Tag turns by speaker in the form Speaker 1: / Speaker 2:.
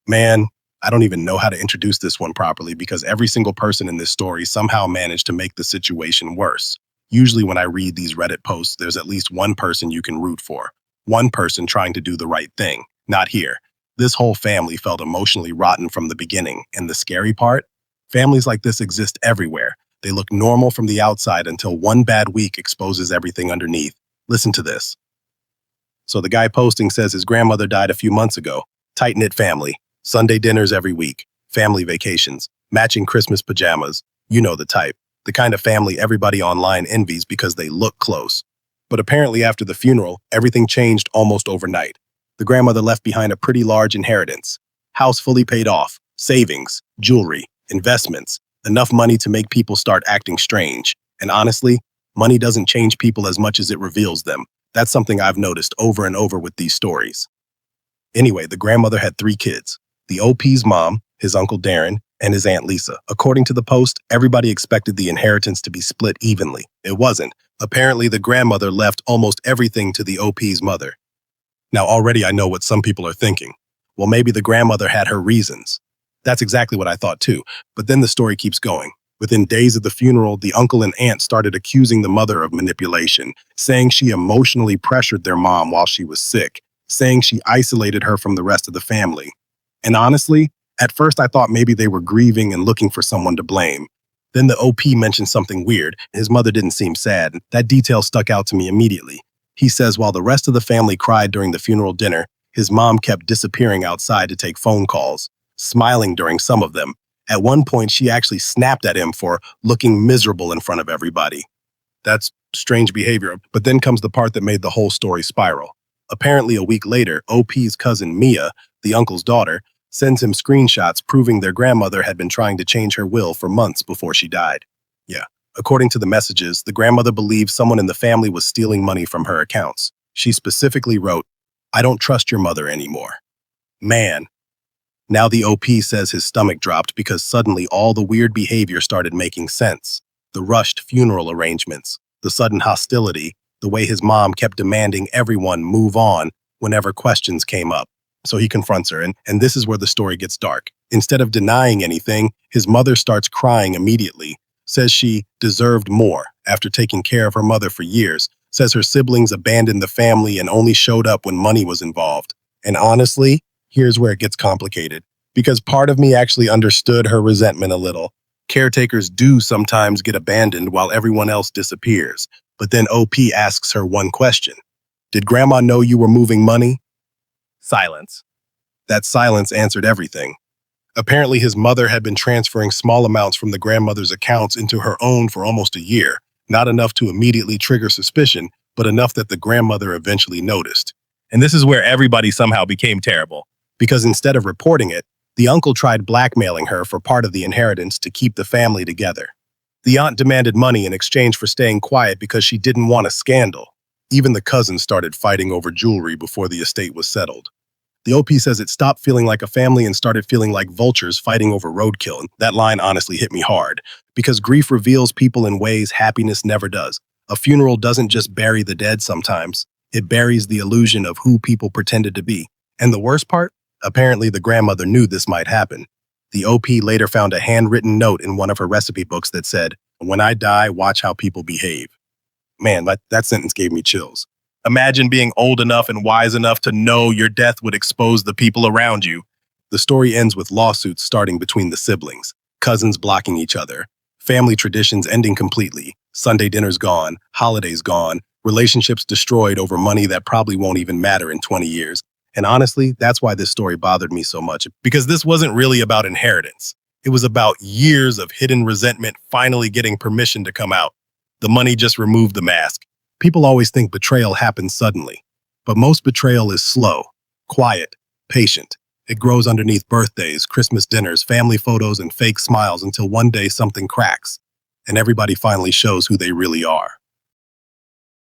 Speaker 1: Man, I don't even know how to introduce this one properly because every single person in this story somehow managed to make the situation worse. Usually, when I read these Reddit posts, there's at least one person you can root for, one person trying to do the right thing. Not here. This whole family felt emotionally rotten from the beginning, and the scary part? Families like this exist everywhere. They look normal from the outside until one bad week exposes everything underneath. Listen to this. So the guy posting says his grandmother died a few months ago. Tight-knit family. Sunday dinners every week. Family vacations. Matching Christmas pajamas. You know the type. The kind of family everybody online envies because they look close. But apparently after the funeral, everything changed almost overnight. The grandmother left behind a pretty large inheritance. House fully paid off. Savings. Jewelry. Investments. Enough money to make people start acting strange. And honestly, money doesn't change people as much as it reveals them. That's something I've noticed over and over with these stories. Anyway, the grandmother had 3 kids. The OP's mom, his uncle Darren, and his aunt Lisa. According to the post, everybody expected the inheritance to be split evenly. It wasn't. Apparently, the grandmother left almost everything to the OP's mother. Now, already I know what some people are thinking. Well, maybe the grandmother had her reasons. That's exactly what I thought too. But then the story keeps going. Within days of the funeral, the uncle and aunt started accusing the mother of manipulation, saying she emotionally pressured their mom while she was sick, saying she isolated her from the rest of the family. And honestly, at first I thought maybe they were grieving and looking for someone to blame. Then the OP mentioned something weird. His mother didn't seem sad. That detail stuck out to me immediately. He says while the rest of the family cried during the funeral dinner, his mom kept disappearing outside to take phone calls, smiling during some of them. At one point, she actually snapped at him for looking miserable in front of everybody. That's strange behavior. But then comes the part that made the whole story spiral. Apparently, a week later, OP's cousin Mia, the uncle's daughter, sends him screenshots proving their grandmother had been trying to change her will for months before she died. Yeah, according to the messages, the grandmother believed someone in the family was stealing money from her accounts. She specifically wrote, "I don't trust your mother anymore." Man. Now the OP says his stomach dropped because suddenly all the weird behavior started making sense. The rushed funeral arrangements, the sudden hostility, the way his mom kept demanding everyone move on whenever questions came up. So he confronts her, and this is where the story gets dark. Instead of denying anything, his mother starts crying immediately, says she deserved more after taking care of her mother for years, says her siblings abandoned the family and only showed up when money was involved. And honestly, here's where it gets complicated, because part of me actually understood her resentment a little. Caretakers do sometimes get abandoned while everyone else disappears. But then OP asks her one question. Did Grandma know you were moving money? Silence. That silence answered everything. Apparently, his mother had been transferring small amounts from the grandmother's accounts into her own for almost a year, not enough to immediately trigger suspicion, but enough that the grandmother eventually noticed. And this is where everybody somehow became terrible. Because instead of reporting it, the uncle tried blackmailing her for part of the inheritance to keep the family together. The aunt demanded money in exchange for staying quiet because she didn't want a scandal. Even the cousins started fighting over jewelry before the estate was settled. The OP says it stopped feeling like a family and started feeling like vultures fighting over roadkill. And that line honestly hit me hard, because grief reveals people in ways happiness never does. A funeral doesn't just bury the dead sometimes. It buries the illusion of who people pretended to be. And the worst part? Apparently the grandmother knew this might happen. The OP later found a handwritten note in one of her recipe books that said, "When I die, watch how people behave." Man, that sentence gave me chills. Imagine being old enough and wise enough to know your death would expose the people around you. The story ends with lawsuits starting between the siblings, cousins blocking each other, family traditions ending completely, Sunday dinners gone, holidays gone, relationships destroyed over money that probably won't even matter in 20 years. And honestly, that's why this story bothered me so much, because this wasn't really about inheritance. It was about years of hidden resentment finally getting permission to come out. The money just removed the mask. People always think betrayal happens suddenly, but most betrayal is slow, quiet, patient. It grows underneath birthdays, Christmas dinners, family photos, and fake smiles until one day something cracks, and everybody finally shows who they really are.